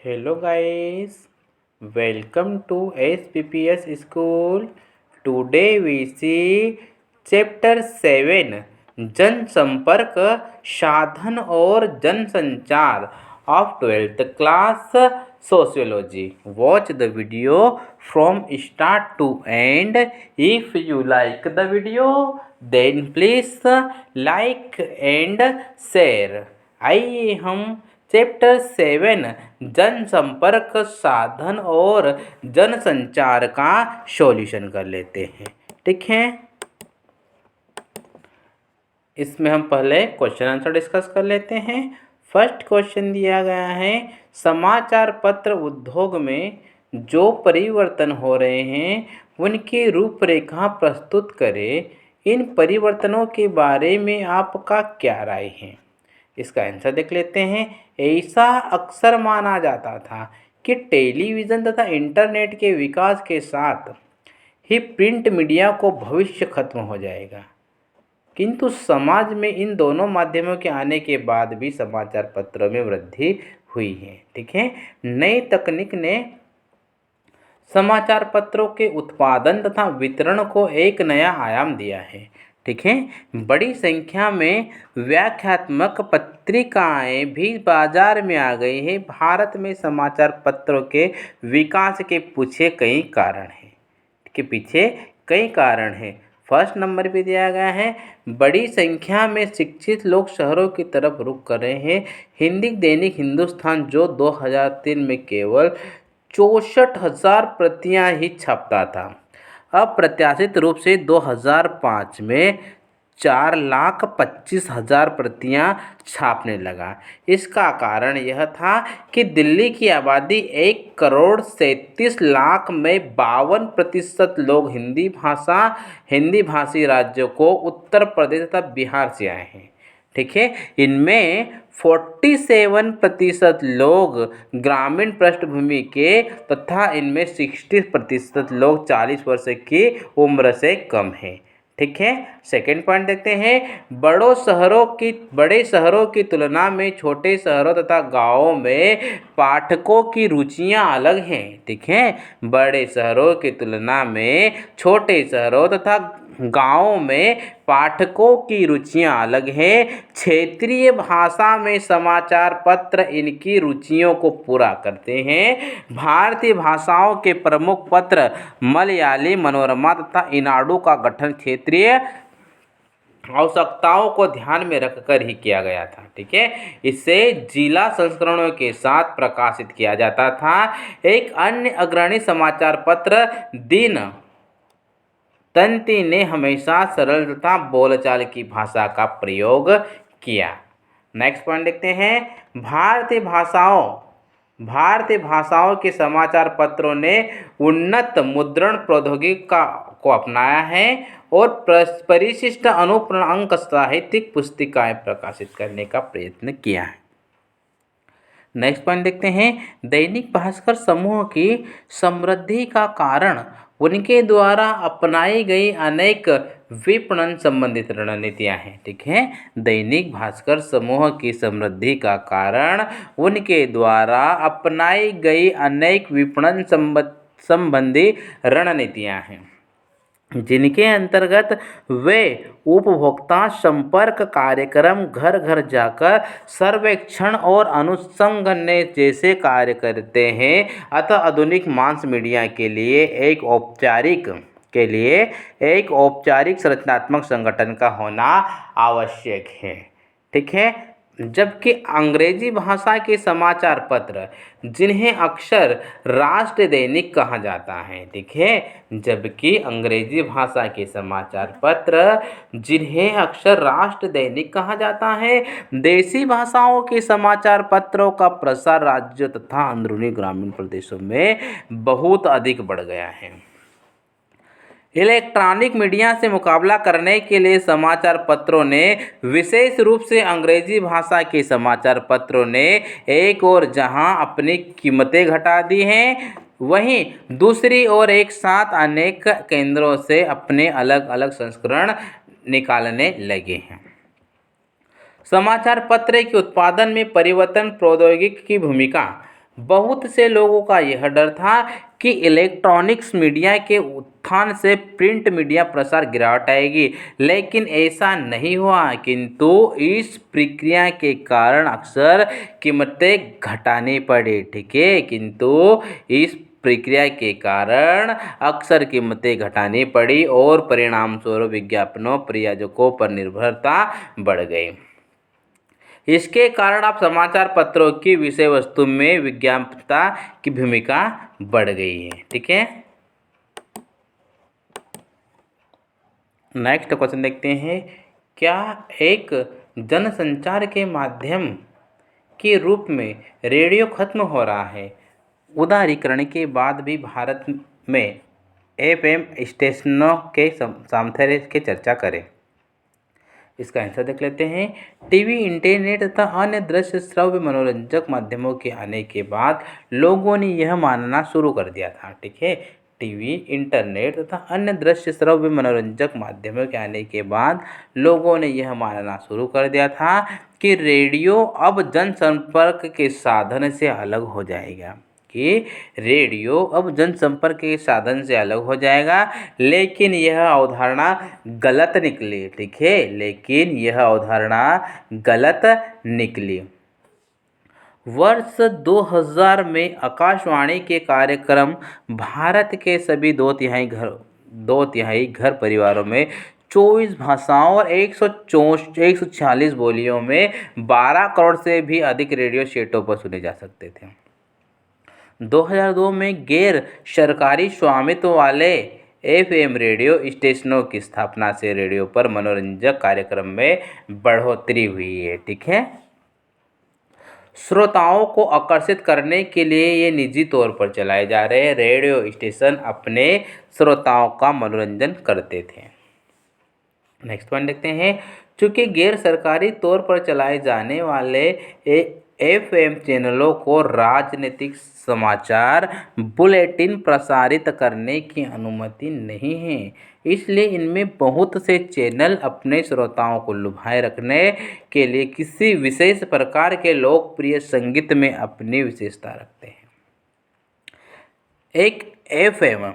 Hello guys, welcome to SPPS School. Today we see Chapter 7 जनसंपर्क साधन और जनसंचार of 12th class Sociology. Watch the video from start to end. If you like the video, then please like and share. आइए हम chapter 7 जनसंपर्क साधन और जनसंचार का सॉल्यूशन कर लेते हैं। ठीक है, इसमें हम पहले क्वेश्चन आंसर डिस्कस कर लेते हैं। फर्स्ट क्वेश्चन दिया गया है, समाचार पत्र उद्योग में जो परिवर्तन हो रहे हैं उनकी रूपरेखा प्रस्तुत करें। इन परिवर्तनों के बारे में आपका क्या राय है? इसका आंसर देख लेते हैं। ऐसा अक्सर माना जाता था कि टेलीविज़न तथा इंटरनेट के विकास के साथ ही प्रिंट मीडिया को भविष्य खत्म हो जाएगा, किंतु समाज में इन दोनों माध्यमों के आने के बाद भी समाचार पत्रों में वृद्धि हुई है। ठीक है, नई तकनीक ने समाचार पत्रों के उत्पादन तथा वितरण को एक नया आयाम दिया है। ठीक है, बड़ी संख्या में व्याख्यात्मक पत्रिकाएं भी बाजार में आ गई है। भारत में समाचार पत्रों के विकास के पीछे कई कारण हैं। फर्स्ट नंबर पे दिया गया है, बड़ी संख्या में शिक्षित लोग शहरों की तरफ रुख कर रहे हैं। हिंदी दैनिक हिंदुस्तान जो 2003 में केवल 64,000 प्रतियां ही छपता था, अप्रत्याशित रूप से 2005 में 4,25,000 प्रतियां छापने लगा। इसका कारण यह था कि दिल्ली की आबादी 1,37,00,000 में 52% लोग हिंदी भाषी राज्यों को उत्तर प्रदेश तथा बिहार से आए हैं। ठीक है, इनमें 47% लोग ग्रामीण पृष्ठभूमि के तथा इनमें 60% लोग 40 वर्ष की उम्र से कम हैं। ठीक है, सेकेंड पॉइंट देखते हैं, बड़े शहरों की तुलना में छोटे शहरों तथा गांवों में पाठकों की रुचियां अलग हैं। ठीक है, बड़े शहरों की तुलना में छोटे शहरों तथा गांवों में पाठकों की रुचियां अलग हैं। क्षेत्रीय भाषा में समाचार पत्र इनकी रुचियों को पूरा करते हैं। भारतीय भाषाओं के प्रमुख पत्र मलयाली मनोरमा तथा ईनाडू का गठन क्षेत्रीय आवश्यकताओं को ध्यान में रखकर ही किया गया था। ठीक है, इसे जिला संस्करणों के साथ प्रकाशित किया जाता था। एक अन्य अग्रणी समाचार पत्र दिन तंती ने हमेशा सरल तथा बोलचाल की भाषा का प्रयोग किया। नेक्स्ट पॉइंट देखते हैं, भारतीय भाषाओं के समाचार पत्रों ने उन्नत मुद्रण प्रौद्योगिकी को अपनाया है और परिशिष्ट अनुप्रांक साहित्यिक पुस्तिकाएं प्रकाशित करने का प्रयत्न किया है। नेक्स्ट पॉइंट देखते हैं, दैनिक भास्कर समूह की समृद्धि का कारण उनके द्वारा अपनाई गई अनेक विपणन संबंधित रणनीतियां हैं। ठीक है, दैनिक भास्कर समूह की समृद्धि का कारण उनके द्वारा अपनाई गई अनेक विपणन संबंधी रणनीतियां हैं, जिनके अंतर्गत वे उपभोक्ता संपर्क कार्यक्रम, घर घर जाकर सर्वेक्षण और अनुसंधान जैसे कार्य करते हैं। अतः आधुनिक मास मीडिया के लिए एक औपचारिक संरचनात्मक संगठन का होना आवश्यक है। ठीक है, जबकि अंग्रेजी भाषा के समाचार पत्र जिन्हें अक्सर राष्ट्र दैनिक कहा जाता है। ठीक है, जबकि अंग्रेजी भाषा के समाचार पत्र जिन्हें अक्सर राष्ट्र दैनिक कहा जाता है, देसी भाषाओं के समाचार पत्रों का प्रसार राज्यों तथा अंदरूनी ग्रामीण प्रदेशों में बहुत अधिक बढ़ गया है। इलेक्ट्रॉनिक मीडिया से मुकाबला करने के लिए समाचार पत्रों ने, विशेष रूप से अंग्रेजी भाषा के समाचार पत्रों ने, एक ओर जहां अपनी कीमतें घटा दी हैं, वहीं दूसरी ओर एक साथ अनेक केंद्रों से अपने अलग अलग संस्करण निकालने लगे हैं। समाचार पत्र के उत्पादन में परिवर्तन प्रौद्योगिकी की भूमिका। बहुत से लोगों का यह डर था कि इलेक्ट्रॉनिक्स मीडिया के उत्थान से प्रिंट मीडिया प्रसार गिरावट आएगी, लेकिन ऐसा नहीं हुआ। किंतु इस प्रक्रिया के कारण अक्सर कीमतें घटानी पड़ी। ठीक है, किंतु इस प्रक्रिया के कारण अक्सर कीमतें घटानी पड़ी और परिणाम स्वरूप विज्ञापनों प्रायोजकों पर निर्भरता बढ़ गई। इसके कारण अब समाचार पत्रों की विषय वस्तु में विज्ञापनता की भूमिका बढ़ गई है। ठीक है, नेक्स्ट क्वेश्चन देखते हैं। क्या एक जनसंचार के माध्यम के रूप में रेडियो खत्म हो रहा है? उदारीकरण के बाद भी भारत में एफएम स्टेशनों के सामर्थ्य की चर्चा करें। इसका आंसर देख लेते हैं। टीवी, इंटरनेट तथा अन्य दृश्य श्रव्य मनोरंजक माध्यमों के आने के बाद लोगों ने यह मानना शुरू कर दिया था। ठीक है, टीवी, इंटरनेट तथा अन्य दृश्य श्रव्य मनोरंजक माध्यमों के आने के बाद लोगों ने यह मानना शुरू कर दिया था कि रेडियो अब जनसंपर्क के साधन से अलग हो जाएगा कि रेडियो अब जनसंपर्क के साधन से अलग हो जाएगा। लेकिन यह अवधारणा गलत निकली। ठीक है, लेकिन यह अवधारणा गलत निकली। वर्ष 2000 में आकाशवाणी के कार्यक्रम भारत के सभी दो तिहाई घर परिवारों में 24 भाषाओं और 146 बोलियों में 12 करोड़ से भी अधिक रेडियो सेटों पर सुने जा सकते थे। 2002 में गैर सरकारी स्वामित्व वाले एफएम रेडियो स्टेशनों की स्थापना से रेडियो पर मनोरंजक कार्यक्रम में बढ़ोतरी हुई है। ठीक है, श्रोताओं को आकर्षित करने के लिए ये निजी तौर पर चलाए जा रहे रेडियो स्टेशन अपने श्रोताओं का मनोरंजन करते थे। नेक्स्ट पॉइंट देखते हैं। चूंकि गैर सरकारी तौर पर चलाए जाने वाले एफएम चैनलों को राजनीतिक समाचार बुलेटिन प्रसारित करने की अनुमति नहीं है, इसलिए इनमें बहुत से चैनल अपने श्रोताओं को लुभाए रखने के लिए किसी विशेष प्रकार के लोकप्रिय संगीत में अपनी विशेषता रखते हैं। एक एफएम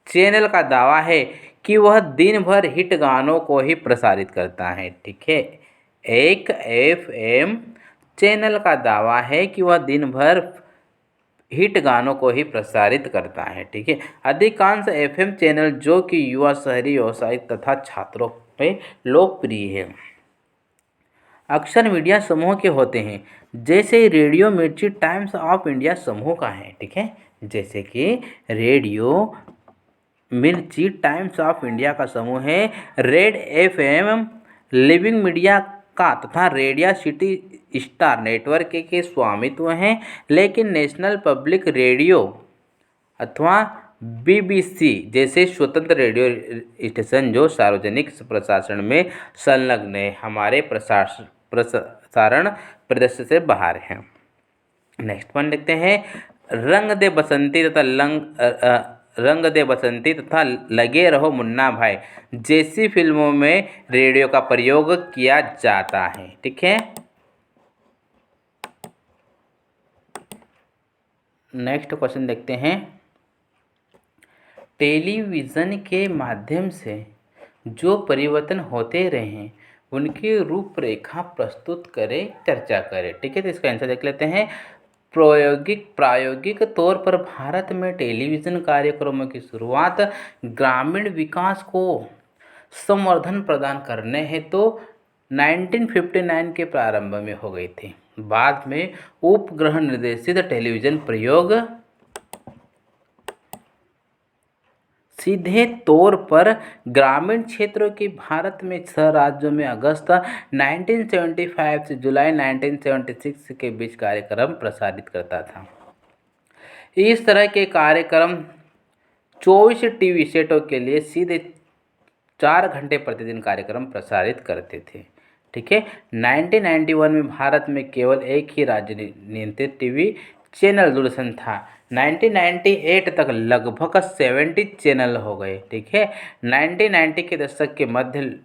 चैनल का दावा है कि वह दिन भर हिट गानों को ही प्रसारित करता है। ठीक है, एक एफएम चैनल का दावा है कि वह दिन भर हिट गानों को ही प्रसारित करता है। ठीक है, अधिकांश एफएम चैनल जो कि युवा, शहरी, व्यवसायी तथा छात्रों में लोकप्रिय है, अक्सर मीडिया समूह के होते हैं, जैसे रेडियो मिर्ची टाइम्स ऑफ इंडिया समूह का है। ठीक है, जैसे कि रेडियो मिर्ची टाइम्स ऑफ इंडिया का समूह है, रेड एफएम लिविंग मीडिया का तथा रेडियो सिटी स्टार नेटवर्क के स्वामित्व हैं। लेकिन नेशनल पब्लिक रेडियो अथवा बीबीसी जैसे स्वतंत्र रेडियो स्टेशन जो सार्वजनिक प्रशासन में संलग्न है, हमारे प्रसारण प्रदर्शन से बाहर हैं। नेक्स्ट पॉइंट देखते हैं। रंग दे बसंती तथा लगे रहो मुन्ना भाई जैसी फिल्मों में रेडियो का प्रयोग किया जाता है। ठीक है, नेक्स्ट क्वेश्चन देखते हैं। टेलीविज़न के माध्यम से जो परिवर्तन होते रहे हैं उनकी रूपरेखा प्रस्तुत करें, चर्चा करें। ठीक है, तो इसका आंसर देख लेते हैं। प्रायोगिक तौर पर भारत में टेलीविज़न कार्यक्रमों की शुरुआत ग्रामीण विकास को संवर्धन प्रदान करने हेतु 1959 के प्रारंभ में हो गई थी। बाद में उपग्रह निर्देशित टेलीविज़न प्रयोग सीधे तौर पर ग्रामीण क्षेत्रों के भारत में 6 राज्यों में अगस्त 1975 से जुलाई 1976 के बीच कार्यक्रम प्रसारित करता था। इस तरह के कार्यक्रम 24 टीवी सेटों के लिए सीधे 4 घंटे प्रतिदिन कार्यक्रम प्रसारित करते थे। ठीक है, 1991 में भारत में केवल एक ही राज्य नियंत्रित टीवी चैनल दूरदर्शन था। 1998 तक लगभग 70 चैनल हो गए। ठीक है, 1990 के दशक के मध्य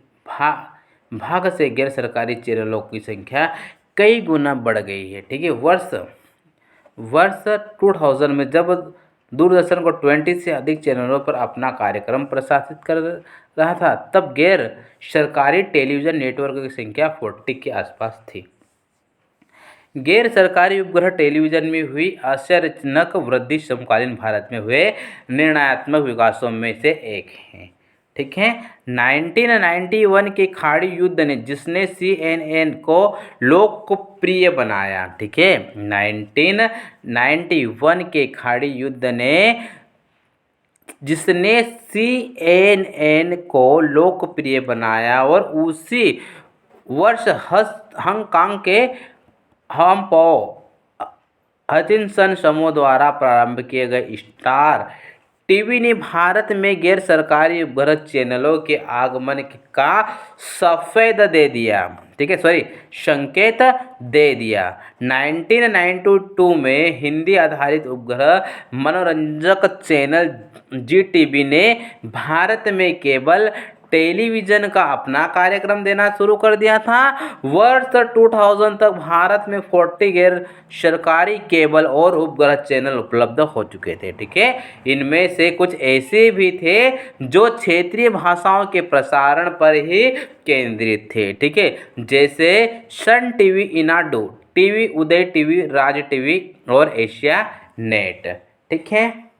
भाग से गैर सरकारी चैनलों की संख्या कई गुना बढ़ गई है। ठीक है, वर्ष 2000 में जब दूरदर्शन को 20 से अधिक चैनलों पर अपना कार्यक्रम प्रसारित कर रहा था, तब गैर सरकारी टेलीविज़न नेटवर्क की संख्या 40 के आसपास थी। गैर सरकारी उपग्रह टेलीविज़न में हुई आश्चर्यजनक वृद्धि समकालीन भारत में हुए निर्णयात्मक विकासों में से एक है। ठीक है। 1991 के खाड़ी युद्ध ने जिसने CNN को लोकप्रिय बनाया। ठीक है। 1991 के खाड़ी युद्ध ने जिसने CNN को लोकप्रिय बनाया और उसी वर्ष हांगकांग के हम्पो हचिनसन समूह द्वारा प्रारंभ किए गए स्टार टीवी ने भारत में गैर सरकारी उपग्रह चैनलों के आगमन का सफेद दे दिया। ठीक है, संकेत दे दिया। 1992 में हिंदी आधारित उपग्रह मनोरंजक चैनल GTV ने भारत में केबल टेलीविज़न का अपना कार्यक्रम देना शुरू कर दिया था। वर्ष 2000 तक भारत में 40 गैर सरकारी केबल और उपग्रह चैनल उपलब्ध हो चुके थे। ठीक है। इनमें से कुछ ऐसे भी थे जो क्षेत्रीय भाषाओं के प्रसारण पर ही केंद्रित थे। ठीक है, जैसे सन टीवी, ईनाडू टीवी, उदय टीवी, राज टीवी और एशिया नेट। ठीक है।